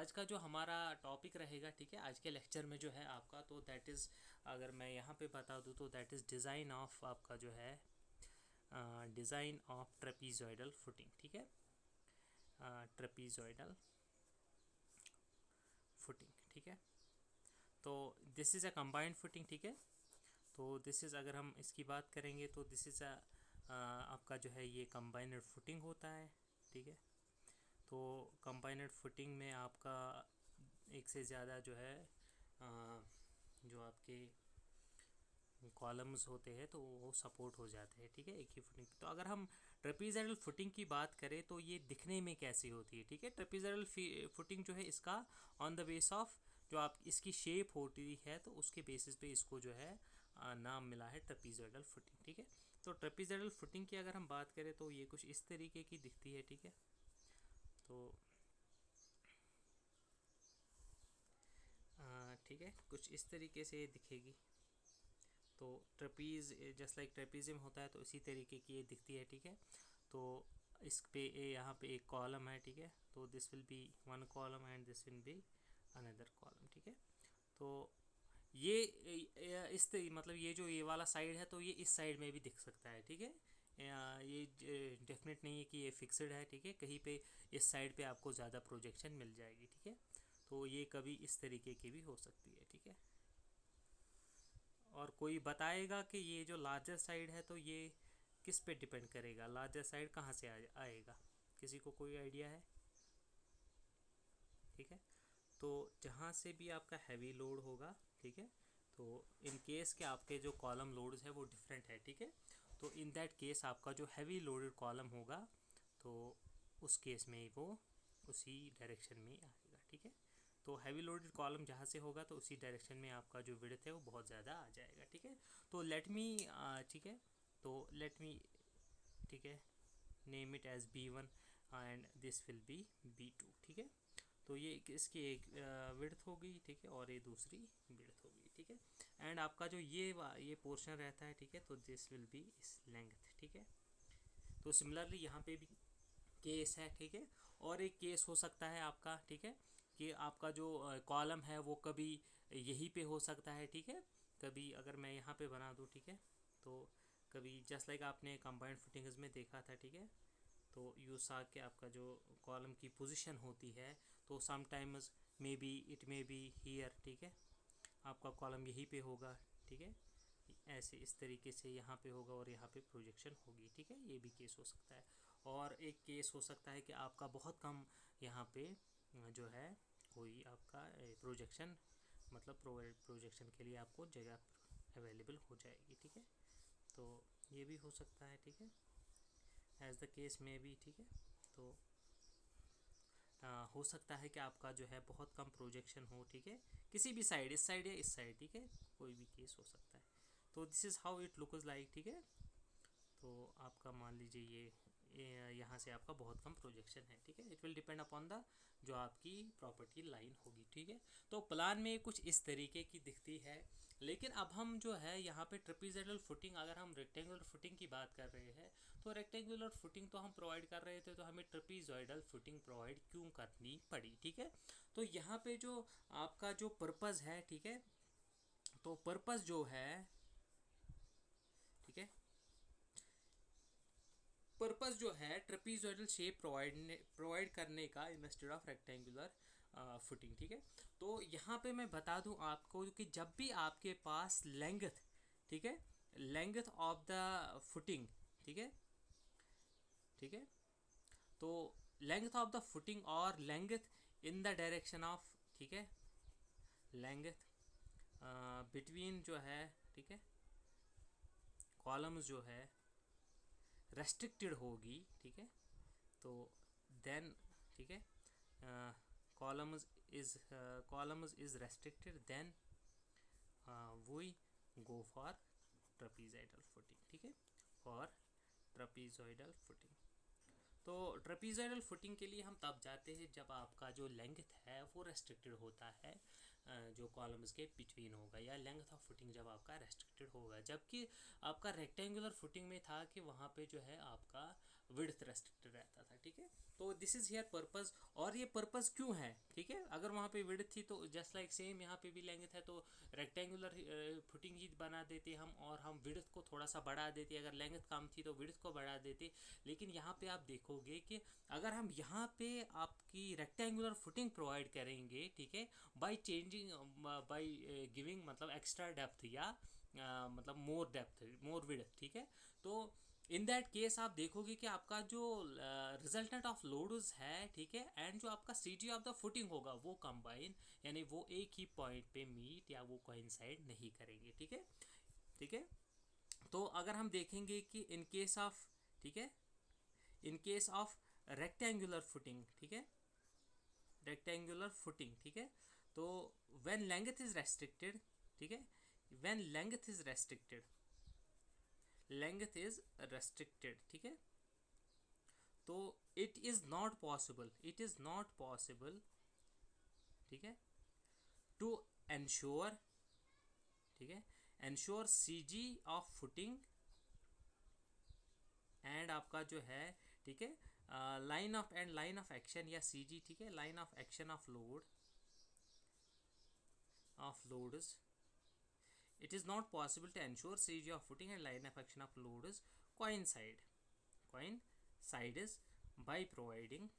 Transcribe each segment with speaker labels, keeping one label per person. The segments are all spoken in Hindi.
Speaker 1: आज का जो हमारा टॉपिक रहेगा, ठीक है, आज के लेक्चर में जो है आपका, तो दैट इज़, अगर मैं यहाँ पे बता दूँ तो दैट इज़ डिज़ाइन ऑफ आपका जो है डिज़ाइन ऑफ ट्रेपीजॉइडल फुटिंग, ठीक है, ट्रेपीजॉइडल फुटिंग, ठीक है। तो this is a combined footing, ठीक है। तो दिस इज़, अगर हम इसकी बात करेंगे तो दिस इज़ अ आपका जो है ये कंबाइंड फुटिंग होता है, ठीक है। तो कंबाइंड फुटिंग में आपका एक से ज़्यादा जो है जो आपके कॉलम्स होते हैं तो वो सपोर्ट हो जाते हैं, ठीक है, एक ही फुटिंग। तो अगर हम ट्रेपीजॉइडल फुटिंग की बात करें तो ये दिखने में कैसी होती है, ठीक है। ट्रेपीजॉइडल फुटिंग जो है इसका ऑन द बेस ऑफ जो आप इसकी शेप होती है तो उसके बेसिस पे इसको जो है नाम मिला है ट्रेपीजॉइडल फुटिंग, ठीक है। तो ट्रेपीजॉइडल फुटिंग की अगर हम बात करें तो ये कुछ इस तरीके की दिखती है, ठीक है। तो ठीक है, कुछ इस तरीके से दिखेगी। तो ट्रेपीज़ जस्ट लाइक ट्रेपीजियम होता है तो इसी तरीके की ये दिखती है, ठीक है। तो इस पे यहाँ पे एक कॉलम है, ठीक है। तो this will B one column and this will be another column, ठीक है। तो ये मतलब ये जो ये वाला साइड है तो ये इस साइड में भी दिख सकता है, ठीक है। ये डेफिनेट नहीं है कि ये फिक्स्ड है, ठीक है। कहीं पे इस साइड पे आपको ज़्यादा प्रोजेक्शन मिल जाएगी, ठीक है। तो ये कभी इस तरीके की भी हो सकती है, ठीक है। और कोई बताएगा कि ये जो लार्जर साइड है तो ये किस पे डिपेंड करेगा, लार्जर साइड कहाँ से आएगा, किसी को कोई आइडिया है, ठीक है। तो जहाँ से भी आपका हैवी लोड होगा, ठीक है, तो इन केस के आपके जो कॉलम लोड्स है वो डिफरेंट है, ठीक है। तो इन दैट केस आपका जो हैवी लोडेड कॉलम होगा तो उस केस में वो उसी डायरेक्शन में आएगा, ठीक है। तो हैवी लोडेड कॉलम जहाँ से होगा तो उसी डायरेक्शन में आपका जो विड्थ है वो बहुत ज़्यादा आ जाएगा, ठीक है। तो लेट मी, ठीक है, तो लेट मी, ठीक है, name it as B1 and this will be B2, ठीक है। तो ये इसकी एक विड्थ होगी, ठीक है, और ये दूसरी विड्थ होगी, ठीक है। एंड आपका जो ये पोर्शन रहता है, ठीक है, तो दिस विल बी इस लेंथ, ठीक है। तो सिमिलरली यहाँ पे भी केस है, ठीक है। और एक केस हो सकता है आपका, ठीक है, कि आपका जो कॉलम है वो कभी यहीं पे हो सकता है, ठीक है। कभी अगर मैं यहाँ पे बना दूँ, ठीक है, तो कभी जस्ट लाइक आपने कंबाइंड फिटिंग्स में देखा था, ठीक है। तो यू सा के आपका जो कॉलम की पोजीशन होती है तो sometimes may be it may be hear, ठीक है, आपका कॉलम यहीं पे होगा, ठीक है, ऐसे इस तरीके से यहाँ पे होगा और यहाँ पे प्रोजेक्शन होगी, ठीक है। ये भी केस हो सकता है। और एक केस हो सकता है कि आपका बहुत कम यहाँ पे जो है कोई आपका प्रोजेक्शन, मतलब प्रोजेक्शन के लिए आपको जगह अवेलेबल हो जाएगी, ठीक है। तो ये भी हो सकता है, ठीक है, एज द केस में भी, ठीक है। तो हो सकता है कि आपका जो है बहुत कम प्रोजेक्शन हो, ठीक है, किसी भी साइड, इस साइड या इस साइड, ठीक है, कोई भी केस हो सकता है। तो this is how it looks like, ठीक है। तो आपका मान लीजिए ये यहाँ से आपका बहुत कम प्रोजेक्शन है, ठीक है। It will depend upon the जो आपकी प्रॉपर्टी लाइन होगी, ठीक है। तो प्लान में कुछ इस तरीके की दिखती है। लेकिन अब हम जो है यहाँ पे ट्रेपीजॉइडल फुटिंग, अगर हम रेक्टेंगुलर फुटिंग की बात कर रहे हैं तो रेक्टेंगुलर फुटिंग तो हम प्रोवाइड कर रहे थे, तो हमें ट्रेपीजॉइडल फुटिंग प्रोवाइड क्यों करनी पड़ी, ठीक है। तो यहाँ पे जो आपका जो पर्पज़ है, ठीक है, तो पर्पज़ जो है, ठीक है, पर्पस जो है ट्रेपीजॉइडल शेप प्रोवाइड करने का इंस्टेड ऑफ रेक्टेंगुलर फुटिंग, ठीक है। तो यहाँ पे मैं बता दूँ आपको कि जब भी आपके पास लेंथ, ठीक है, लेंथ ऑफ द फुटिंग, ठीक है, ठीक है, तो लेंथ ऑफ द फुटिंग और length in the direction of, ठीक है, लेंथ बिटवीन जो है, ठीक है, कॉलम्स जो है रेस्ट्रिक्टेड होगी, ठीक है। तो देन, ठीक है, columns is restricted, then we go for trapezoidal footing, ठीक है, फॉर ट्रपीजॉइडल फुटिंग। तो ट्रपीजॉइडल फुटिंग के लिए हम तब जाते हैं जब आपका जो लेंथ है वो रेस्ट्रिक्टेड होता है, जो कॉलम्स के बिटवीन होगा, या लेंथ ऑफ फुटिंग जब आपका रेस्ट्रिक्टेड होगा। जबकि आपका रेक्टेंगुलर फुटिंग में था कि वहाँ पे जो है आपका विड्थ रेस्ट्रिक्टेड रहता था, ठीक है। तो दिस इज़ हियर पर्पस, और ये पर्पस क्यों है, ठीक है। अगर वहाँ पे विड्थ थी तो जस्ट लाइक सेम यहाँ पे भी लेंथ है, तो रेक्टेंगुलर फुटिंग ही बना देते हम, और हम विड्थ को थोड़ा सा बढ़ा देते। अगर लेंथ कम थी तो विड्थ को बढ़ा देते। लेकिन यहाँ पे आप देखोगे कि अगर हम यहाँ पे आपकी रेक्टेंगुलर फुटिंग प्रोवाइड करेंगे, ठीक है, बाई चेंजिंग, बाई गिविंग मतलब एक्स्ट्रा डेप्थ, या मतलब मोर डेप्थ, मोर विड्थ, ठीक है। तो इन दैट केस आप देखोगे कि आपका जो रिजल्टेंट ऑफ लोड्स है, ठीक है, एंड जो आपका सी जी ऑफ द फुटिंग होगा वो कंबाइन, यानी वो एक ही पॉइंट पे मीट या वो कोइंसाइड नहीं करेंगे, ठीक है, ठीक है। तो अगर हम देखेंगे कि इन केस ऑफ, ठीक है, in case of rectangular footing, ठीक है, रेक्टेंगुलर फुटिंग, ठीक है, तो व्हेन लेंथ इज रेस्ट्रिक्टेड, ठीक है, when length is restricted, length is restricted, ठीक है, तो it is not possible, it is not possible, ठीक है, टू एंश्योर, ठीक है, ensure C G of footing and आपका जो है, ठीक है, line of and line of action या सी जी, ठीक है, line of action of load, of loads, it is not possible to ensure CG of footing and line of action of loads coincide, coincides by providing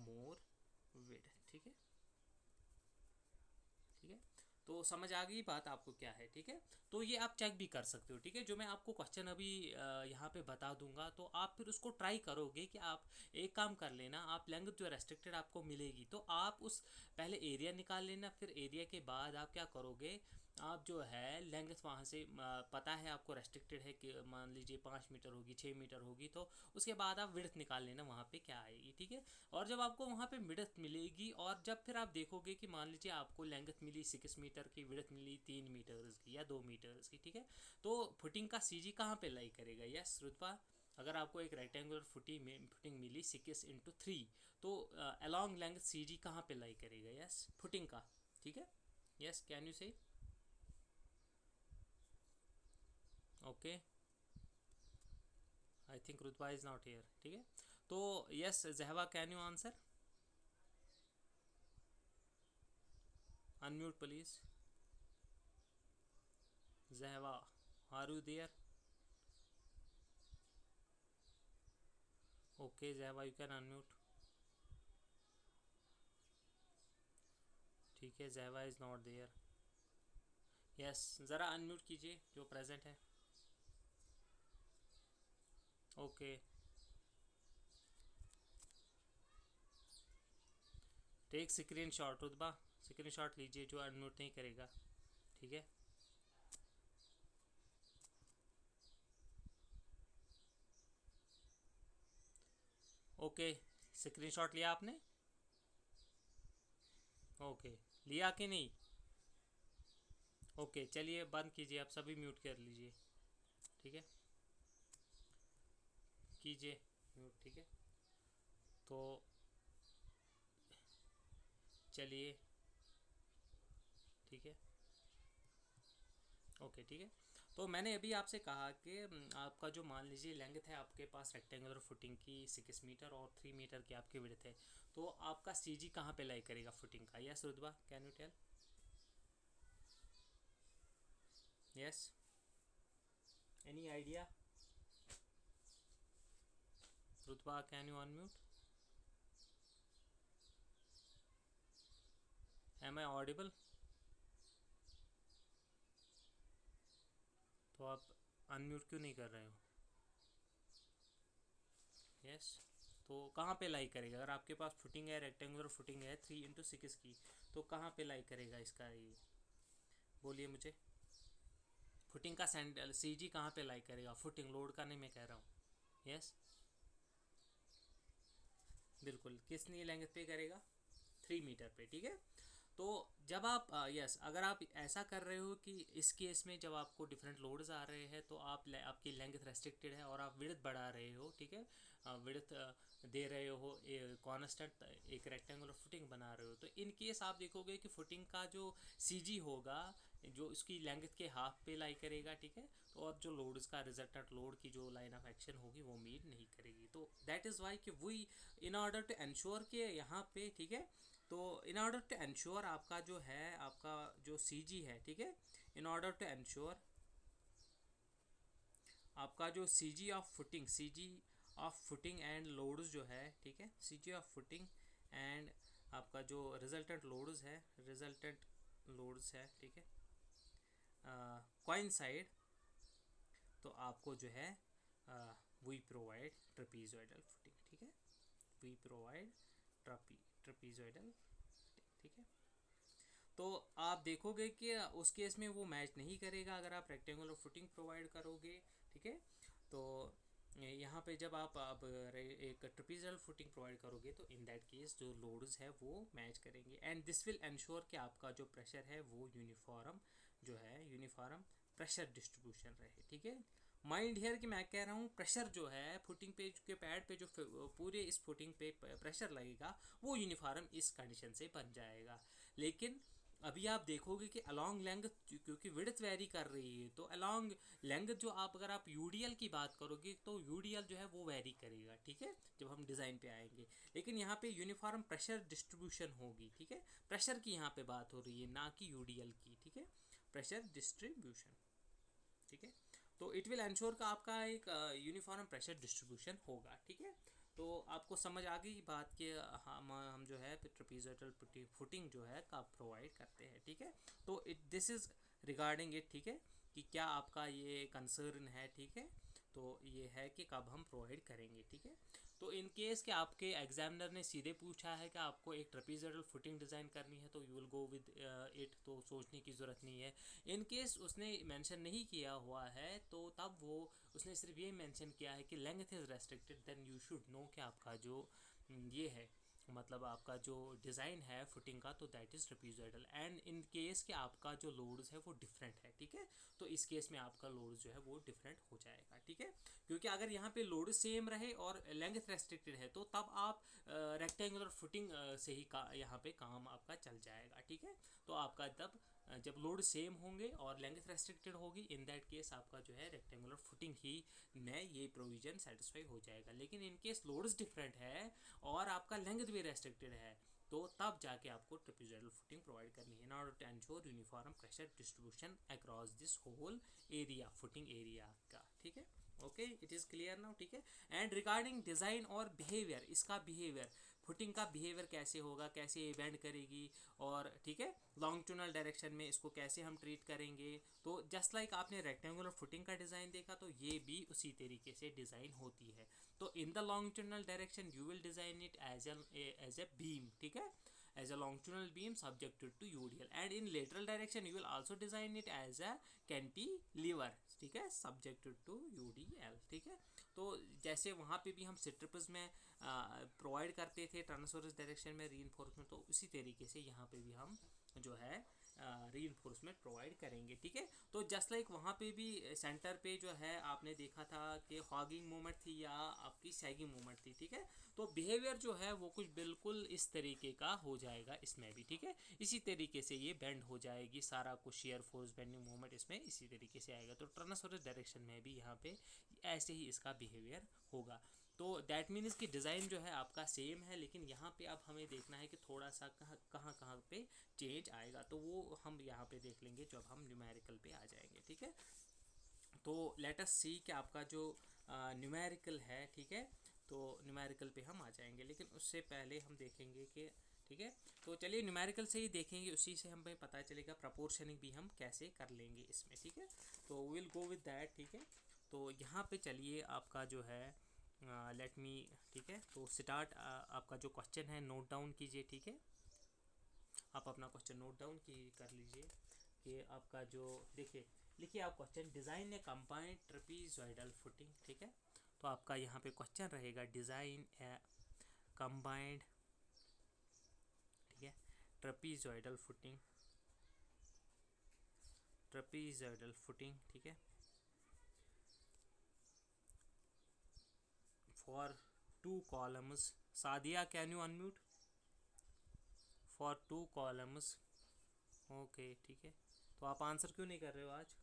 Speaker 1: more width, ठीक है, ठीक है। तो समझ आ गई बात आपको क्या है, ठीक है। तो ये आप चेक भी कर सकते हो, ठीक है, जो मैं आपको क्वेश्चन अभी यहाँ पे बता दूंगा, तो आप फिर उसको ट्राई करोगे कि आप एक काम कर लेना, आप लेंथ जो रेस्ट्रिक्टेड आपको मिलेगी तो आप उस पहले एरिया निकाल लेना, फिर एरिया के बाद आप क्या करोगे, आप जो है लेंथ वहाँ से पता है आपको रेस्ट्रिक्टेड है कि मान लीजिए 5 मीटर होगी, 6 मीटर होगी, तो उसके बाद आप विड्थ निकाल लेना वहाँ पे क्या आएगी, ठीक है। और जब आपको वहाँ पे विड्थ मिलेगी, और जब फिर आप देखोगे कि मान लीजिए आपको लेंथ मिली 6 मीटर की, विड्थ मिली 3 मीटर्स की या 2 मीटर्स की, ठीक है, तो फुटिंग का सी जी कहाँ पे लाई करेगा, यस रुतबा। अगर आपको एक रेक्टेंगुलर फुटिंग मिली 6/3, तो अलॉन्ग लेंथ सी जी कहाँ पे लाई करेगा, यस फुटिंग का, ठीक है, यस कैन यू से ओके। आई थिंक रुतबा इज नॉट हियर, ठीक है। तो यस जहवा can you answer, unmute please, जहवा आर यू देयर, ओके जहवा यू कैन अनम्यूट, ठीक है, जहवा इज नॉट देयर, यस ज़रा अनम्यूट कीजिए जो प्रेजेंट है, ओके, टेक स्क्रीन शॉट, रुतबा स्क्रीन शॉट लीजिए जो अनम्यूट नहीं करेगा, ठीक है, ओके स्क्रीन शॉट लिया आपने, ओके लिया कि नहीं, ओके चलिए बंद कीजिए, आप सभी म्यूट कर लीजिए, ठीक है, कीजिए म्यूट, ठीक है। तो चलिए, ठीक है, ओके, ठीक है। तो मैंने अभी आपसे कहा कि आपका जो मान लीजिए लेंथ है आपके पास रेक्टेंगुलर फुटिंग की 6 मीटर और 3 मीटर की आपकी विड्थ है, तो आपका सी जी कहाँ पे लाई करेगा फुटिंग का, yes Rutba can you tell, yes any idea, Rutba can you unmute, am I audible, तो आप अनम्यूट क्यों नहीं कर रहे हो, यस तो कहाँ पे लाई करेगा, अगर आपके पास फुटिंग है, रेक्टेंगुलर फुटिंग है 3/6 की, तो कहाँ पे लाई करेगा इसका, ये बोलिए मुझे, फुटिंग का सैंडल सी जी कहाँ पे लाई करेगा, फुटिंग लोड का नहीं मैं कह रहा हूँ, यस बिल्कुल किसनी लेंथ पे करेगा, 3 मीटर पे, ठीक है। तो जब आप यस अगर आप ऐसा कर रहे हो कि इस केस में जब आपको डिफरेंट लोड्स आ रहे हैं तो आपकी लेंथ रेस्ट्रिक्टेड है और आप विड्थ बढ़ा रहे हो, ठीक है, विड्थ दे रहे हो, कॉन्स्टेंट एक रेक्टेंगुलर फुटिंग बना रहे हो, तो इन केस आप देखोगे कि फुटिंग का जो सीजी होगा जो इसकी लेंथ के हाफ पे लाई करेगा, ठीक है, तो और जो लोड इसका रिजल्टेंट लोड की जो लाइन ऑफ एक्शन होगी वो मीट नहीं करेगी। तो दैट इज़ वाई कि we in order to ensure कि यहाँ पे, ठीक है, तो इन ऑर्डर टू एंश्योर आपका जो है आपका जो सी जी है, ठीक है, इन ऑर्डर टू एंश्योर आपका जो C G of footing, C G of footing and loads जो है, ठीक है, C G of footing and आपका जो रिजल्टेंट लोड्स है, रिजल्टेंट लोड्स है, ठीक है, कोइंसाइड, तो आपको जो है वी प्रोवाइड ट्रेपीजोइडल फुटिंग, ठीक है, वी प्रोवाइड ट्रेपीजोइडल, ठीक है। तो आप देखोगे कि उस केस में वो मैच नहीं करेगा अगर आप रेक्टेंगुलर फुटिंग प्रोवाइड करोगे, ठीक है। तो यहाँ पे जब आप अब एक ट्रेपीजल फुटिंग प्रोवाइड करोगे तो इन दैट केस जो लोड्स है वो मैच करेंगे एंड दिस विल इंश्योर कि आपका जो प्रेशर है वो यूनिफॉर्म जो है यूनिफॉर्म प्रेशर डिस्ट्रीब्यूशन रहे, ठीक है। माइंड हियर कि मैं कह रहा हूँ प्रेशर जो है फुटिंग पे के पैड पे जो पूरे इस फुटिंग पे प्रेशर लगेगा वो यूनिफॉर्म इस कंडीशन से बन जाएगा। लेकिन अभी आप देखोगे कि अलॉन्ग लेंथ क्योंकि विड्थ वेरी कर रही है तो अलॉन्ग लेंथ जो आप अगर आप यूडीएल की बात करोगे तो यूडीएल जो है वो वेरी करेगा, ठीक है, जब हम डिज़ाइन पे आएंगे। लेकिन यहाँ पे यूनिफॉर्म प्रेशर डिस्ट्रीब्यूशन होगी, ठीक है, प्रेशर की यहाँ पे बात हो रही है ना कि यूडीएल की, ठीक है, प्रेशर डिस्ट्रीब्यूशन, ठीक है। तो इट विल इंश्योर का आपका एक यूनिफॉर्म प्रेशर डिस्ट्रीब्यूशन होगा, ठीक है। तो आपको समझ आ गई बात कि हम जो है ट्रेपीजोइडल फुटिंग जो है का प्रोवाइड करते हैं, ठीक है। तो दिस इज़ रिगार्डिंग इट, ठीक है, कि क्या आपका ये कंसर्न है, ठीक है। तो ये है कि कब हम प्रोवाइड करेंगे, ठीक है। तो इन केस के आपके एग्जामिनर ने सीधे पूछा है कि आपको एक ट्रेपीजोइडल फुटिंग डिज़ाइन करनी है तो you will go with it, तो सोचने की ज़रूरत नहीं है। इन केस उसने मेंशन नहीं किया हुआ है तो तब वो उसने सिर्फ ये मेंशन किया है कि length is restricted, then you should know कि आपका जो ये है मतलब आपका जो डिज़ाइन है फुटिंग का तो that is trapezoidal and in case कि आपका जो लोड्स है वो डिफरेंट है, ठीक है, तो इस केस में आपका लोड जो है वो डिफरेंट हो जाएगा, ठीक है। क्योंकि अगर यहाँ पे लोड सेम रहे और लेंथ रेस्ट्रिक्टेड है तो तब आप रेक्टेंगुलर फुटिंग से ही यहाँ पे काम आपका चल जाएगा, ठीक है। तो आपका तब जब लोड सेम होंगे और लेंथ रेस्ट्रिक्टेड होगी इन दैट केस आपका जो है रेक्टेंगुलर फुटिंग ही में ये प्रोविजन सेटिस्फाई हो जाएगा। लेकिन इन केस लोड्स डिफरेंट है और आपका लेंथ भी रेस्ट्रिक्टेड है तो तब जाके आपको ट्रेपीजोइडल फुटिंग प्रोवाइड करनी है in order to ensure uniform pressure distribution across this whole area footing area का, ठीक है। Okay, it is clear now, ठीक है। एंड रिगार्डिंग डिज़ाइन और बिहेवियर, इसका बिहेवियर फुटिंग का बिहेवियर कैसे होगा, कैसे ये बेंड करेगी और ठीक है लॉन्गिट्यूडनल डायरेक्शन में इसको कैसे हम ट्रीट करेंगे। तो जस्ट लाइक आपने रेक्टेंगुलर फुटिंग का डिज़ाइन देखा तो ये भी उसी तरीके से डिज़ाइन होती है। तो in the longitudinal direction you will design it as a beam, ठीक है, as a longitudinal beam subjected to UDL and in lateral direction you will also design it as a cantilever, ठीक है, subjected to UDL, ठीक है। तो जैसे वहाँ पे भी हम सिट्रिपस में प्रोवाइड करते थे ट्रांसवर्स डायरेक्शन में रीइंफोर्समेंट तो उसी तरीके से यहाँ पे भी हम जो है रीइंफोर्समेंट प्रोवाइड करेंगे, ठीक है। तो जस्ट लाइक वहाँ पे भी सेंटर पे जो है आपने देखा था कि हॉगिंग मूवमेंट थी या आपकी सैगिंग मूवमेंट थी, ठीक है। तो बिहेवियर जो है वो कुछ बिल्कुल इस तरीके का हो जाएगा इसमें भी, ठीक है, इसी तरीके से ये बेंड हो जाएगी सारा कुछ शेयर फोर्स बेंडिंग मूवमेंट इसमें इसी तरीके से आएगा। तो ट्रांसवर्स डायरेक्शन में भी यहाँ पे ऐसे ही इसका बिहेवियर होगा। तो दैट मीन्स कि डिज़ाइन जो है आपका सेम है लेकिन यहाँ पे अब हमें देखना है कि थोड़ा सा कहाँ पे चेंज आएगा तो वो हम यहाँ पे देख लेंगे जब हम न्यूमेरिकल पे आ जाएंगे, ठीक है। तो लेट अस सी कि आपका जो न्यूमेरिकल है, ठीक है, तो न्यूमेरिकल पे हम आ जाएंगे लेकिन उससे पहले हम देखेंगे कि ठीक है, तो चलिए न्यूमेरिकल से ही देखेंगे उसी से हमें पता चलेगा प्रपोर्शनिंग भी हम कैसे कर लेंगे इसमें, ठीक है। तो विल गो विद दैट, ठीक है। तो यहाँ पे चलिए आपका जो है लेट मी, ठीक है, तो स्टार्ट आपका जो क्वेश्चन है नोट डाउन कीजिए, ठीक है, आप अपना क्वेश्चन नोट डाउन की कर लीजिए कि आपका जो देखिए लिखिए आप question design a combined ट्रेपीजोइडल footing, ठीक है। तो आपका यहाँ पे क्वेश्चन रहेगा डिज़ाइन ए कंबाइंड, ठीक है, ट्रपीजॉइडल फुटिंग, ट्रपीजॉइडल फुटिंग, ठीक है, for 2 columns. Sadia can you unmute? For 2 columns, okay ठीक है। तो आप आंसर क्यों नहीं कर रहे हो आज?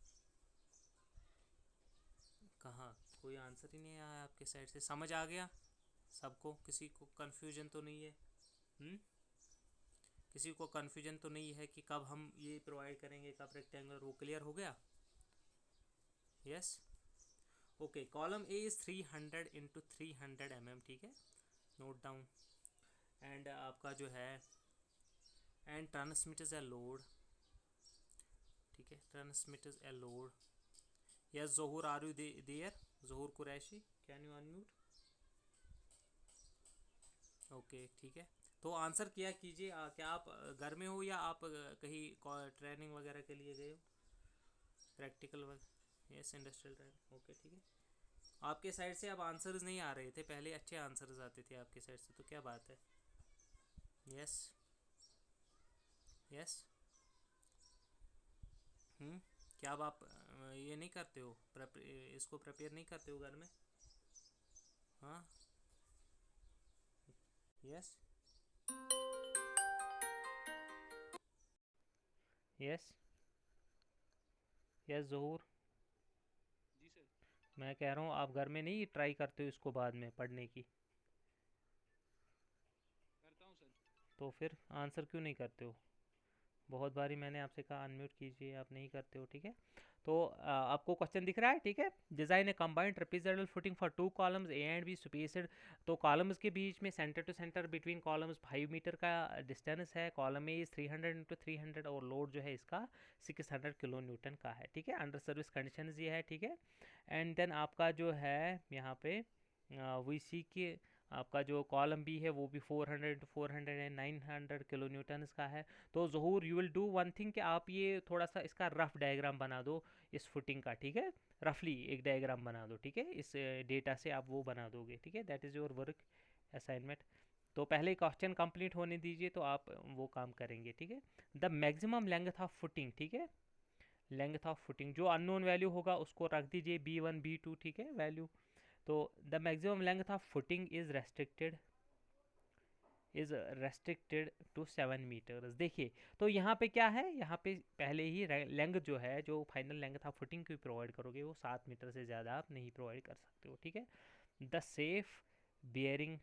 Speaker 1: कहाँ, कोई आंसर ही नहीं आया आपके साइड से? समझ आ गया सबको? किसी को कन्फ्यूजन तो नहीं है? किसी को कन्फ्यूजन तो नहीं है कि कब हम ये प्रोवाइड करेंगे, कब रेक्टेंगुलर, वो क्लियर हो गया? Yes, okay. Column A is 300 into 300 mm, ठीक है, नोट डाउन। एंड आपका जो है, एंड ट्रांसमिटर्स ए लोड, ठीक है, transmitters a load. Yes Zahoor, are you there? Zahoor Qureshi, can you unmute? Okay ठीक है। तो आंसर किया कीजिए। क्या आप घर में हो या आप कहीं ट्रेनिंग वगैरह के लिए गए हो, प्रैक्टिकल वगैरह? यस, इंडस्ट्रियल ट्रेनिंग, ओके ठीक है। आपके साइड से अब आंसर्स नहीं आ रहे थे, पहले अच्छे आंसर्स आते थे आपके साइड से, तो क्या बात है? यस यस, क्या अब आप ये नहीं करते हो, इसको प्रिपेयर नहीं करते हो घर में? हाँ, यस यस यस ज़हूर,
Speaker 2: जी सर।
Speaker 1: मैं कह रहा हूँ आप घर में नहीं ट्राई करते हो इसको बाद में पढ़ने की?
Speaker 2: करता हूँ सर।
Speaker 1: तो फिर आंसर क्यों नहीं करते हो? बहुत बारी मैंने आपसे कहा अनम्यूट कीजिए, आप नहीं करते हो, ठीक है। तो आपको क्वेश्चन दिख रहा है, ठीक है। Design a combined trapezoidal footing for 2 columns A and B spaced. तो कॉलम्स के बीच में centre to centre between columns 5 metre का डिस्टेंस है। कॉलम ए इज 300 इंटू 300 और लोड जो है इसका 600 किलो न्यूटन का है, ठीक है। अंडर सर्विस कंडीशन ये है, ठीक है। एंड देन आपका जो है यहाँ पे वी सी के आपका जो कॉलम बी है वो भी 400 इंटू 400 एंड 900 किलो न्यूटन का है। तो Zahoor you will do one thing कि आप ये थोड़ा सा इसका रफ डायग्राम बना दो इस फुटिंग का, ठीक है। रफली एक डायग्राम बना दो, ठीक है, इस डेटा से आप वो बना दोगे, ठीक है। That is your work assignment. तो पहले क्वेश्चन कंप्लीट होने दीजिए तो आप वो काम करेंगे, ठीक है। The maximum length of footing, ठीक है, लेंथ ऑफ फुटिंग जो अननोन वैल्यू होगा उसको रख दीजिए B1 B2, ठीक है, वैल्यू। तो the maximum length of footing is restricted to 7 metres. देखिए, तो यहाँ पे क्या है, यहाँ पे पहले ही लेंथ जो है, जो फाइनल लेंथ आप फुटिंग की प्रोवाइड करोगे वो 7 मीटर से ज़्यादा आप नहीं प्रोवाइड कर सकते हो, ठीक है। The safe bearing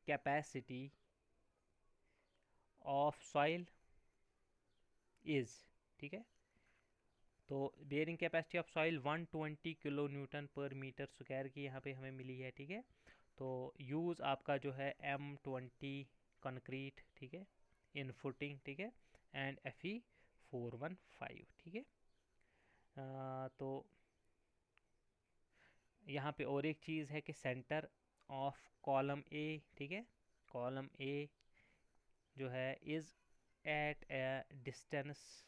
Speaker 1: capacity of soil is, ठीक है। तो bearing capacity of soil 120 kilo newton per metre square की यहाँ पे हमें मिली है, ठीक है। तो यूज़ आपका जो है M20 कंक्रीट, ठीक है, इन फुटिंग, ठीक है, एंड Fe415, ठीक है। तो यहाँ पे और एक चीज़ है कि सेंटर ऑफ कॉलम ए, ठीक है, कॉलम ए जो है इज़ एट ए डिस्टेंस,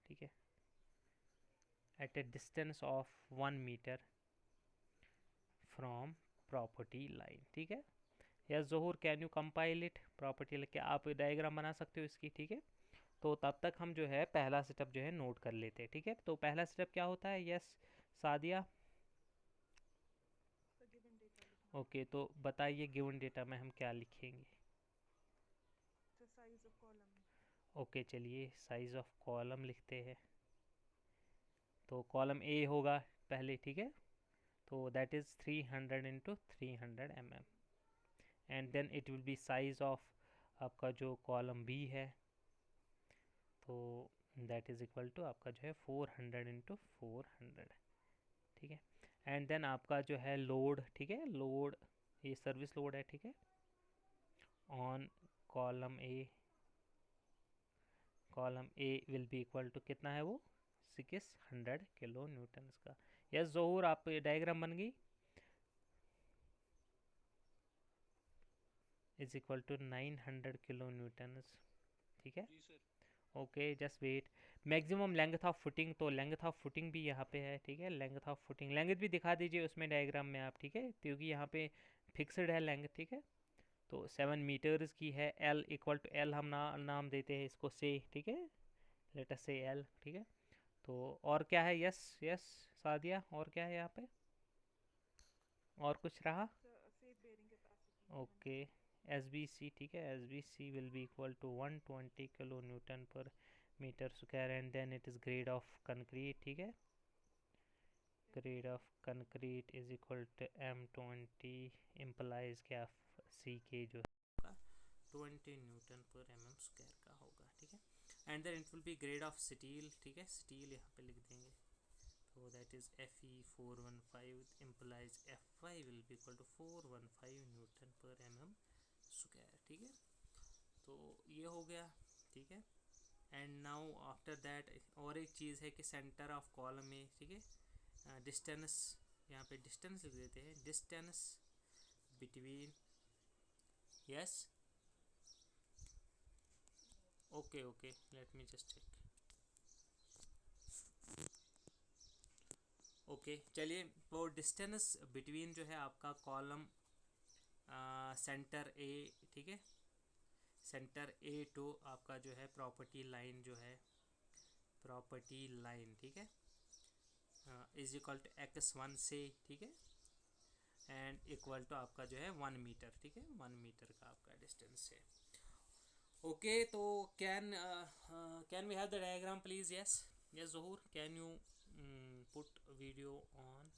Speaker 1: ठीक है, at a distance of 1 metre from property line, ठीक है। या Zohar can you compile it property, क्या आप डायग्राम बना सकते हो इसकी, ठीक है। तो तब तक हम जो है पहला सेटअप जो है नोट कर लेते हैं, ठीक है। तो पहला सेटअप क्या होता है? Yes Sadia, okay. तो बताइए गिवन डेटा में हम क्या लिखेंगे? ओके चलिए साइज ऑफ कॉलम लिखते हैं। तो कॉलम ए होगा पहले, ठीक है, तो that is 300 into 300 mm। And then it will be size of आपका जो कॉलम बी है, तो दैट इज़ इक्वल टू आपका जो है 400 इंटू 400, ठीक है। एंड देन आपका जो है लोड, ठीक है, लोड ये सर्विस लोड है, ठीक है, on column A, column A will be equal to कितना है वो 600 किलो न्यूटन का। यस ज़हूर, आप डायग्राम बन गई, is equal to 900 kilo newton, ठीक है।
Speaker 2: जी sir.
Speaker 1: Okay just wait. Maximum length of footing, तो लेंथ ऑफ फुटिंग भी यहाँ पे है, ठीक है। लेंथ ऑफ फुटिंग, लेंथ भी दिखा दीजिए उसमें डायग्राम में आप, ठीक है, क्योंकि यहाँ पे फिक्स्ड है लेंथ, ठीक है। तो 7 मीटर्स की है। एल इक्वल टू एल हम नाम देते हैं इसको से, ठीक है, लेट अस से एल, ठीक है। तो और क्या है, यस यस सादिया, और क्या है यहाँ पे, और कुछ रहा? ओके, एस बी सी, ठीक है, S B C will be equal to 120 kilo newton per metre square and then it is grade of concrete, ठीक है, grade of concrete is equal to M20 implies क्या, सी के जो है 20 Newton per M M square का होगा, ठीक है। And then it will be grade of steel, ठीक है, स्टील यहाँ पे लिख देंगे, तो that is Fe415 implies Fy will be equal to 415 newton per M M square, ठीक है। तो ये हो गया, ठीक है। एंड नाउ आफ्टर दैट और एक चीज़ है कि सेंटर ऑफ कॉलम में, ठीक है, डिस्टेंस, यहाँ पे डिस्टेंस लिख देते हैं, distance between, yes, okay okay, let me just check, okay चलिए। वो डिस्टेंस बिटवीन जो है आपका कॉलम सेंटर ए, ठीक है, सेंटर ए टू आपका जो है प्रॉपर्टी लाइन जो है, प्रॉपर्टी लाइन, ठीक है, इज इक्वल टू x1 से, ठीक है, एंड इक्वल टू आपका जो है 1 मीटर, ठीक है, 1 मीटर का आपका डिस्टेंस है। ओके तो can we have the diagram please, yes yes Zahoor, can you put video on,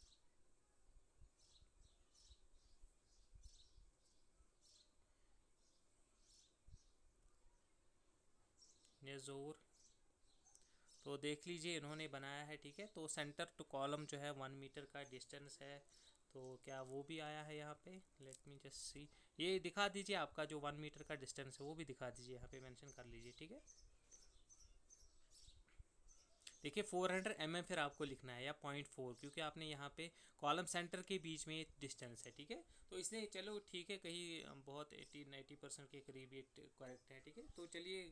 Speaker 1: yes Zahoor, तो देख लीजिए इन्होंने बनाया है, ठीक है। तो सेंटर टू कॉलम जो है 1 मीटर का डिस्टेंस है, तो क्या वो भी आया है यहाँ पे, लेट मी जस्ट सी, ये दिखा दीजिए आपका जो 1 मीटर का डिस्टेंस है वो भी दिखा दीजिए, यहाँ पे मेंशन कर लीजिए, ठीक है। देखिए 400 mm फिर आपको लिखना है या 0.4, क्योंकि आपने यहाँ पे कॉलम सेंटर के बीच में डिस्टेंस है, ठीक है। तो इसलिए चलो ठीक है, कहीं बहुत 80-90% के करीब ये करेक्ट है, ठीक है। तो चलिए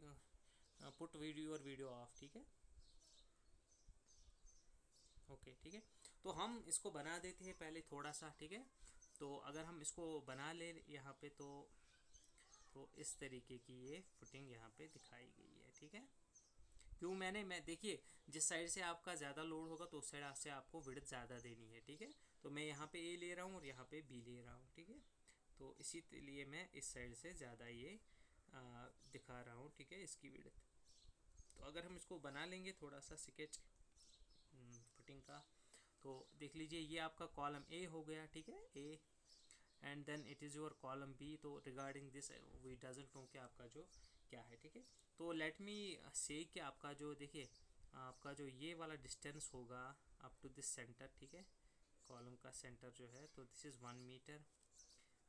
Speaker 1: पुट वीडियो और वीडियो ऑफ, ठीक है, ओके ठीक है। तो हम इसको बना देते हैं पहले थोड़ा सा, ठीक है। तो अगर हम इसको बना ले यहाँ पे तो इस तरीके की ये फुटिंग यहाँ पे दिखाई गई है, ठीक है। क्यों मैं देखिए जिस साइड से आपका ज़्यादा लोड होगा तो उस साइड से आपको विड्थ ज़्यादा देनी है, ठीक है। तो मैं यहाँ पे ए ले रहा हूँ और यहाँ पे बी ले रहा हूँ, ठीक है। तो इसी लिए मैं इस साइड से ज़्यादा ये दिखा रहा हूँ, ठीक है, इसकी विड्थ। तो अगर हम इसको बना लेंगे थोड़ा सा स्केच फुटिंग का, तो देख लीजिए ये आपका कॉलम ए हो गया, ठीक है, A, and then it is your column B. तो regarding this we doesn't know कि आपका जो क्या है, ठीक है। तो लेट मी से कि आपका जो देखिए आपका जो ये वाला डिस्टेंस होगा अप टू दिस सेंटर, ठीक है, कॉलम का सेंटर जो है, तो this is 1 metre,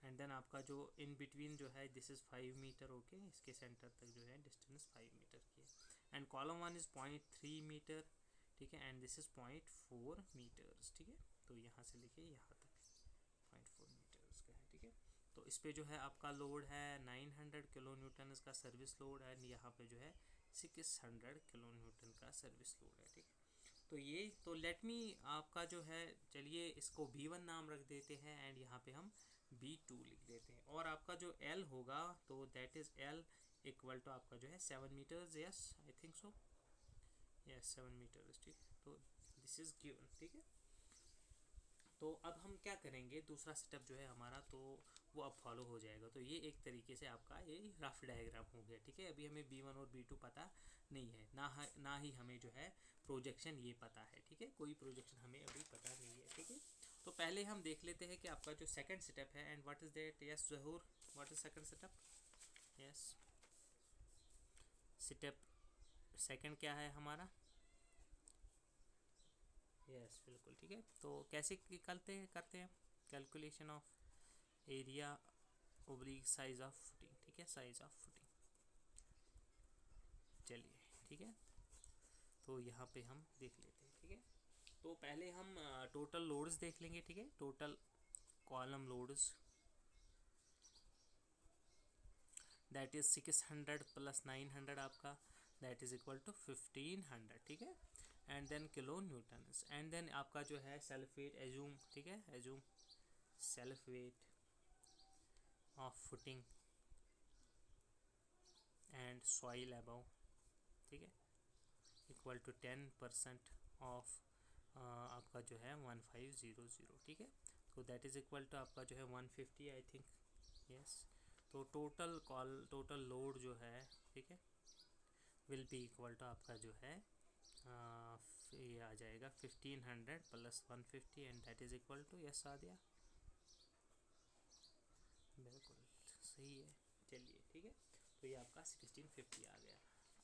Speaker 1: and then आपका जो इन बिटवीन जो है दिस इज़ 5 मीटर, ओके, इसके सेंटर तक जो है डिस्टेंस 5 मीटर की है, एंड कॉलम 1 इज़ 0.3 मीटर, ठीक है, एंड दिस इज़ 0.4 मीटर्स, ठीक है। तो यहाँ से लेके यहाँ तक 0.4 मीटर्स का है, ठीक है। तो इस पे जो है आपका लोड है 900 किलो न्यूटन इसका सर्विस लोड है, यहाँ पे जो है 600 किलो न्यूटन का सर्विस लोड है, ठीक है। तो ये तो लेट मी आपका जो है, चलिए इसको B1 नाम रख देते हैं, एंड यहाँ पे हम B2 लिख देते हैं, और आपका जो L होगा तो that is L equal to आपका जो है 7 metres, yes I think so, yes 7 metres, ठीक। तो दिस इज़ गिवन, ठीक है। तो अब हम क्या करेंगे, दूसरा सेटअप जो है हमारा तो वो अब फॉलो हो जाएगा। तो ये एक तरीके से आपका ये रफ डायग्राम हो गया, ठीक है। अभी हमें B1 और B2 पता नहीं है, ना ही हमें जो है प्रोजेक्शन ये पता है, ठीक है, कोई प्रोजेक्शन हमें अभी पता नहीं है, ठीक है। तो पहले हम देख लेते हैं कि आपका जो सेकंड सेटअप है, and what is that, yes Zahoor, what is second setup, yes setup second क्या है हमारा, यस बिल्कुल ठीक है। तो कैसे करते हैं calculation of area oblique size of footing, ठीक है, साइज ऑफ फुटिंग, चलिए ठीक है। तो यहाँ पे हम देख लेते हैं, ठीक है। तो पहले हम टोटल लोड्स देख लेंगे, ठीक है, total column loads that is 600 plus 900 आपका दैट इज़ इक्वल टू 1500, ठीक है, and then kilo newton, and then आपका जो है सेल्फ वेट एज्यूम, ठीक है, assume self weight of footing and soil above, ठीक है, इक्वल टू 10% ऑफ आपका जो है 1500, ठीक है। तो दैट इज़ इक्वल टू आपका जो है 150 आई थिंक, यस। तो टोटल लोड जो है, ठीक है, विल बी इक्वल टू आपका जो है ये आ जाएगा 1500 plus 150 and that is equal to, yes आ गया, बिल्कुल सही है। चलिए ठीक है, तो ये आपका 1650 आ गया।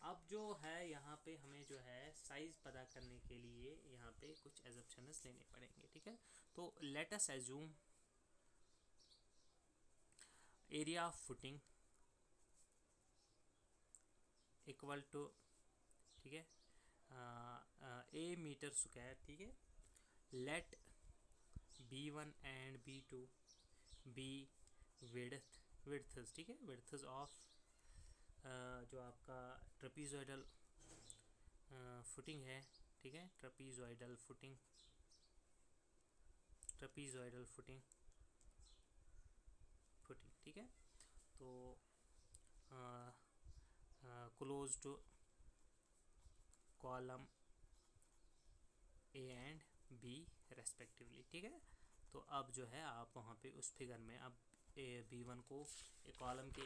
Speaker 1: अब जो है यहाँ पे हमें जो है साइज़ पता करने के लिए यहाँ पे कुछ एजम्पशंस लेने पड़ेंगे, ठीक है। तो let us assume area of footing equal to, ठीक है, ए मीटर स्क्वायर, ठीक है। Late B1 and B2 B विड्थ्स, ठीक है, विड्थ्स ऑफ जो आपका ट्रेपीजॉइडल फुटिंग है, ठीक है, ट्रेपीजॉइडल फुटिंग ठीक है। तो close to column A and B respectively, ठीक है। तो अब जो है आप वहाँ पे उस फिगर में अब B1 को कॉलम के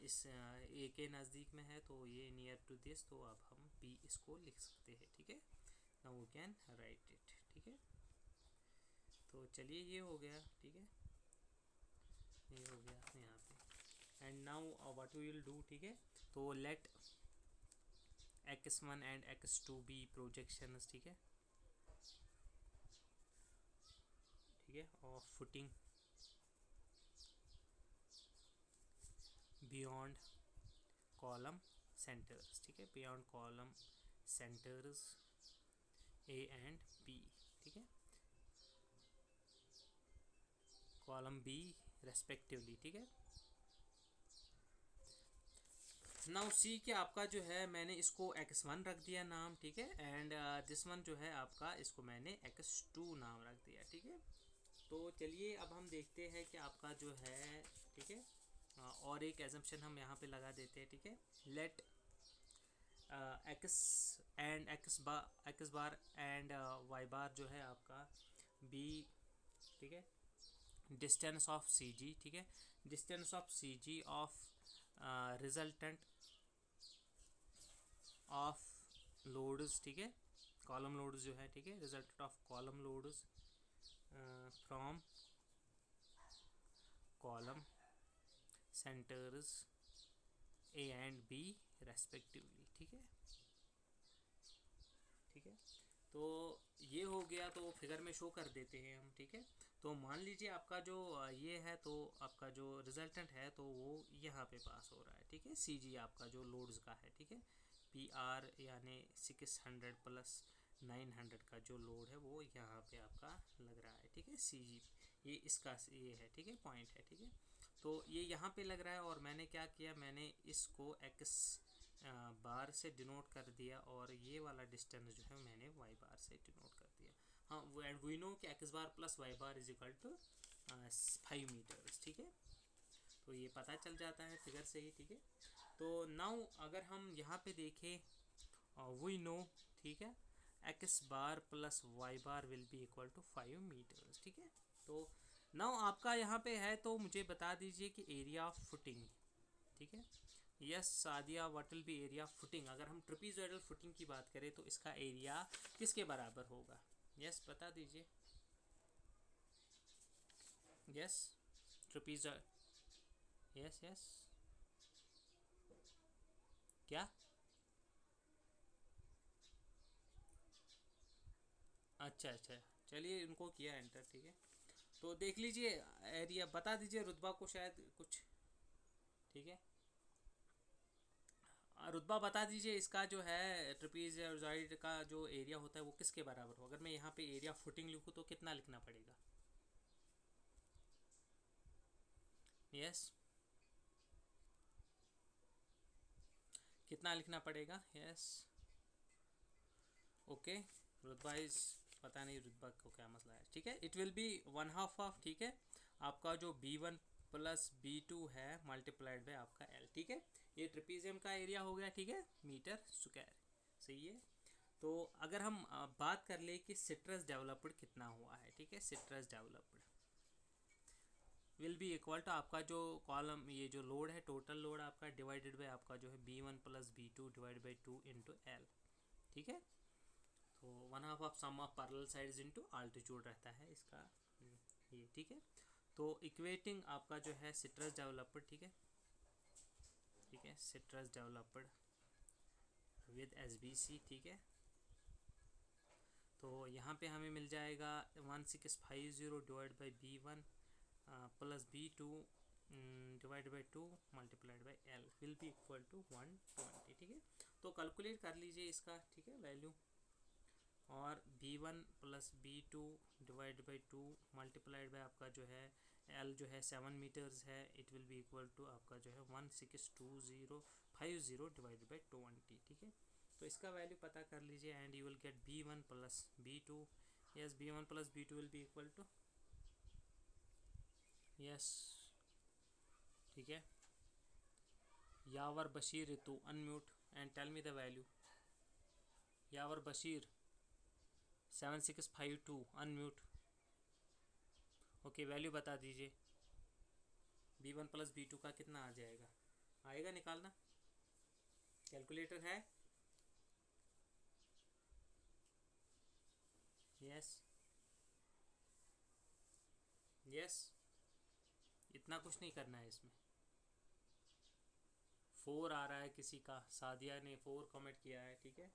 Speaker 1: इस ए के नज़दीक में है, तो ये नियर टू दिस, तो अब हम B इसको लिख सकते हैं, ठीक है। Now we can write it, ठीक है। तो चलिए ये हो गया, ठीक है, ये हो गया यहाँ पे। And now what we will do, ठीक है। तो late x1 and x2 B projections, ठीक है, ठीक है, of footing beyond column centres, ठीक है, beyond column centres A and B, ठीक है, कॉलम बी रेस्पेक्टिवली, ठीक है। नाउ सी के आपका जो है मैंने इसको x1 रख दिया नाम, ठीक है, एंड दिस वन जो है आपका इसको मैंने x2 नाम रख दिया, ठीक है। तो चलिए अब हम देखते हैं कि आपका जो है, ठीक है, और एक एजम्पशन हम यहाँ पे लगा देते हैं, ठीक है। Let x and x bar and y bar जो है आपका b, ठीक है, डिस्टेंस ऑफ सी जी, ठीक है, distance of C G of resultant of loads, ठीक है, कॉलम लोड्स जो है, ठीक है, resultant of column loads from column centres A and B respectively, ठीक है, ठीक है। तो ये हो गया, तो फिगर में शो कर देते हैं हम, ठीक है। तो मान लीजिए आपका जो ये है, तो आपका जो रिजल्टेंट है तो वो यहाँ पे पास हो रहा है, ठीक है, सी जी आपका जो लोड्स का है, ठीक है, पी आर यानी 600 प्लस 900 का जो लोड है वो यहाँ पे आपका लग रहा है, ठीक है, सी जी ये इसका ये है, ठीक है, पॉइंट है, ठीक है। तो ये यहाँ पे लग रहा है और मैंने क्या किया, मैंने इसको एक्स बार से डिनोट कर दिया और ये वाला डिस्टेंस जो है मैंने वाई बार से डिनोट कर दिया। हाँ, एंड वी नो कि X bar plus Y bar is equal to 5 metres, ठीक है। तो ये पता चल जाता है फिगर से ही, ठीक है। तो नाउ अगर हम यहाँ पे देखें वी नो, ठीक है, X bar plus Y bar will be equal to 5 metres, ठीक है। तो नाउ आपका यहाँ पे है, तो मुझे बता दीजिए कि एरिया ऑफ फुटिंग, ठीक है, yes Sadia, what will B area of footing. अगर हम ट्रेपीजॉइडल फुटिंग की बात करें तो इसका एरिया किसके बराबर होगा, यस बता दीजिए, यस ट्रेपीजॉइड, यस यस क्या, अच्छा अच्छा, चलिए उनको किया एंटर, ठीक है। तो देख लीजिए एरिया, बता दीजिए रुतबा को शायद कुछ, ठीक है, रुतबा बता दीजिए इसका जो है ट्रेपीजॉइड का जो एरिया होता है वो किसके बराबर हो। अगर मैं यहाँ पे एरिया फुटिंग लिखूँ तो कितना लिखना पड़ेगा, यस कितना लिखना पड़ेगा, यस ओके। रुतबा इज, पता नहीं रुतबा को क्या मसला है, ठीक है, इट विल बी 1/2 ऑफ, ठीक है, आपका जो B1 प्लस B2 है मल्टीप्लाइड बाय आपका L, ठीक है। ये ट्रेपीजियम का एरिया हो गया, ठीक है, मीटर स्क्वायर, सही है। तो अगर हम बात कर ले कि सिट्रस डेवलप्ड कितना हुआ है, ठीक है, stress developed will be equal to आपका जो कॉलम, ये जो लोड है, टोटल लोड आपका डिवाइडेड बाय आपका जो है B1 plus B2 divide by 2 into L, ठीक है। तो 1/2 of sum of parallel sides into altitude रहता है इसका ये, ठीक है। तो इक्वेटिंग आपका जो है सिट्रस डेवलप्ड, ठीक है, ठीक है, सिट्रस डेवलप्ड विद SBC, ठीक है। तो यहाँ पे हमें मिल जाएगा 1650 divide by B1 plus B2 divide by 2 multiplied by L will be equal to 120, ठीक है। तो कैलकुलेट कर लीजिए इसका, ठीक है, वैल्यू। और B1 plus B2 divide by 2 multiplied by आपका जो है L जो है 7 मीटर्स है, it will be equal to आपका जो है 162050 डिवाइड बाई 20, ठीक है। तो इसका वैल्यू पता कर लीजिए and you will get B1 plus B2, yes B1 plus B2 will be equal to, yes, ठीक है। Yawar Bashir Ritu unmute and tell me the value. Yawar Bashir 7652 unmute, okay, value बता दीजिए। B1 प्लस B2 का कितना आ जाएगा, आएगा निकालना, कैलकुलेटर है, यस यस, इतना कुछ नहीं करना है इसमें। 4 आ रहा है किसी का, सादिया ने 4 कमेंट किया है, ठीक है।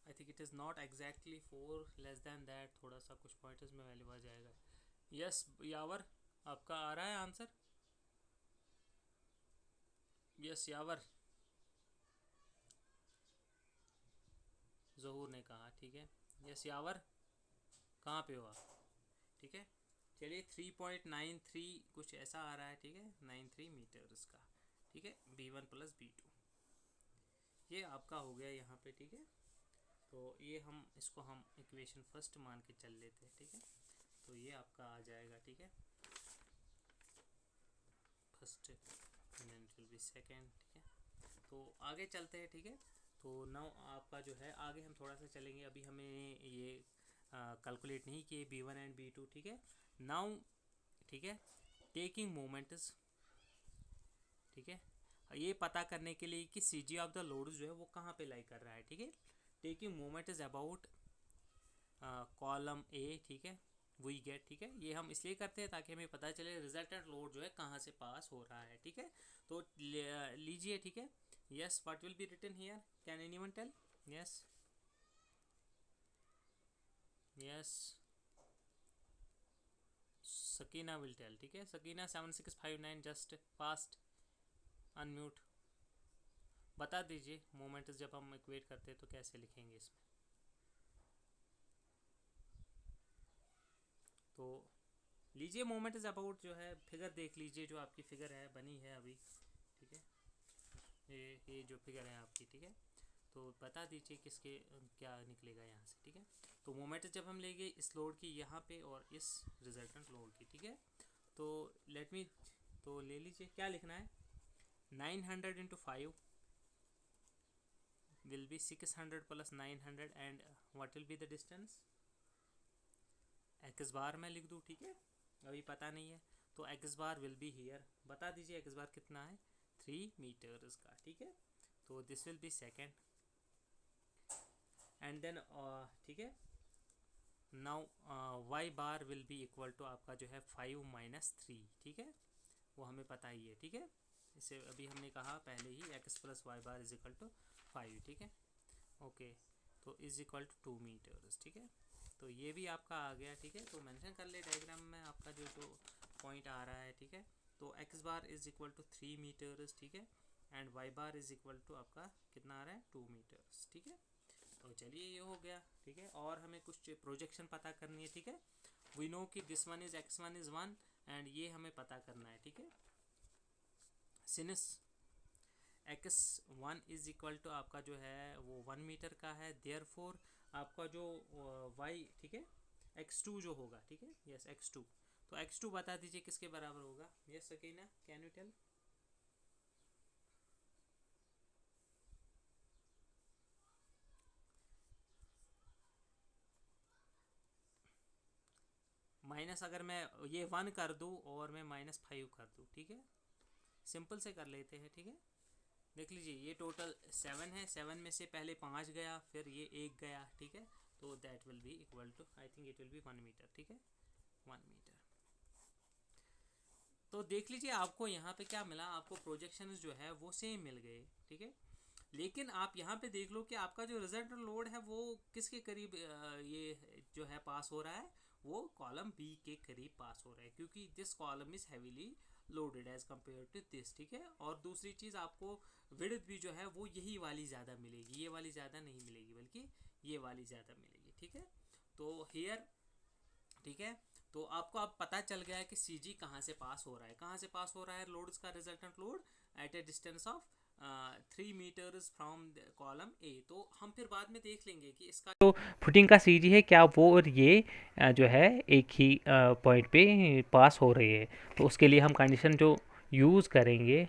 Speaker 1: आई think it is not exactly 4, less than that, थोड़ा सा कुछ पॉइंट्स में वैल्यू आ जाएगा। यस यावर, आपका आ रहा है आंसर, यस यावर, ज़हूर ने कहा, ठीक है, यस यावर, कहाँ पे हो आप, ठीक है। चलिए 3.93 कुछ ऐसा आ रहा है, ठीक है, 93 मीटर्स का, ठीक है, B1 प्लस B2, ये आपका हो गया यहाँ पे, ठीक है। तो ये हम इसको हम इक्वेशन फर्स्ट मान के चल लेते हैं, ठीक है। तो ये आपका आ जाएगा, ठीक है, first and then it will be second, ठीक है। तो आगे चलते हैं, ठीक है। तो नाउ आपका जो है आगे हम थोड़ा सा चलेंगे, अभी हमें ये कैलकुलेट नहीं किए B1 एंड B2, ठीक है। नाउ, ठीक है, टेकिंग मोमेंट्स, ठीक है, ये पता करने के लिए कि CG ऑफ द लोड जो है वो कहाँ पे लाई कर रहा है, ठीक है। Taking moment is about column A, ठीक है, वी गेट, ठीक है, ये हम इसलिए करते हैं ताकि हमें पता चले रिजल्टेंट लोड जो है कहाँ से पास हो रहा है, ठीक है। तो लीजिए, ठीक है, yes, what will be written here, can anyone tell, yes yes, Sakina will tell, ठीक है, सकीना 7659 जस्ट फास्ट अनम्यूट, बता दीजिए मोमेंट जब हम इक्वेट करते हैं तो कैसे लिखेंगे इसमें। तो लीजिए मोमेंट इज अबाउट जो है फिगर देख लीजिए, जो आपकी फिगर है बनी है अभी, ठीक है, ये जो फिगर है आपकी, ठीक है। तो बता दीजिए किसके क्या निकलेगा यहाँ से, ठीक है। तो मोमेंट जब हम लेंगे इस लोड की यहाँ पे और इस रिजल्टेंट लोड की, ठीक है। तो लेट मी, तो ले लीजिए, क्या लिखना है, 900 into 5 will be 600 plus 900 and what will be the distance, x बार मैं लिख दूँ, ठीक है, अभी पता नहीं है। तो x bar will be here, बता दीजिए x बार कितना है, 3 मीटर्स का, ठीक है। तो this will be second and then, ठीक है, now y bar will be equal to आपका जो है 5 माइनस 3, ठीक है, वो हमें पता ही है, ठीक है। इसे अभी हमने कहा पहले ही, x plus Y bar is equal to 5, ठीक है, ओके। तो इज इक्वल टू 2 मीटर्स, ठीक है। तो ये भी आपका आ गया, ठीक है। तो मेंशन कर ले डायग्राम में आपका जो जो पॉइंट आ रहा है, ठीक है। तो x bar is equal to 3 metres, ठीक है, and y bar is equal to आपका कितना आ रहा है, 2 मीटर्स, ठीक है। तो चलिए ये हो गया, ठीक है। और हमें कुछ प्रोजेक्शन पता करनी है, ठीक है। वी नो कि this one is x1 is 1 and ये हमें पता करना है, ठीक है। Since x1 is equal to आपका जो है वो 1 मीटर का है, देयरफॉर आपका जो y, ठीक है, x2 जो होगा, ठीक है, यस x2, तो x2 बता दीजिए किसके बराबर होगा। Yes Sakina, can you tell? Minus अगर मैं ये 1 कर दूँ और मैं -5 कर दूँ, ठीक है, सिंपल से कर लेते हैं, ठीक है। देख लीजिए ये टोटल 7 है, 7 में से पहले 5 गया, फिर ये 1 गया, ठीक है। तो that will be equal to, I think it will be 1 metre, ठीक है, 1 मीटर। तो देख लीजिए आपको यहाँ पे क्या मिला, आपको प्रोजेक्शंस जो है वो सेम मिल गए, ठीक है। लेकिन आप यहाँ पे देख लो कि आपका जो रिजल्टेंट लोड है वो किसके करीब ये जो है पास हो रहा है, वो कॉलम बी के करीब पास हो रहा है, क्योंकि this column is heavily loaded as compare to this, ठीक है। और दूसरी चीज़ आपको विड्थ भी जो है वो यही वाली ज़्यादा मिलेगी, ये वाली ज़्यादा नहीं मिलेगी, बल्कि ये वाली ज़्यादा मिलेगी, ठीक है। तो हियर, ठीक है, तो आपको अब पता चल गया है कि सी जी कहाँ से पास हो रहा है, कहाँ से पास हो रहा है लोड्स का resultant load at a distance of 3 metres from column A. तो हम फिर बाद में देख लेंगे कि इसका जो फुटिंग का सी जी है क्या वो और ये जो है एक ही पॉइंट पे पास हो रही है। तो उसके लिए हम कंडीशन जो यूज़ करेंगे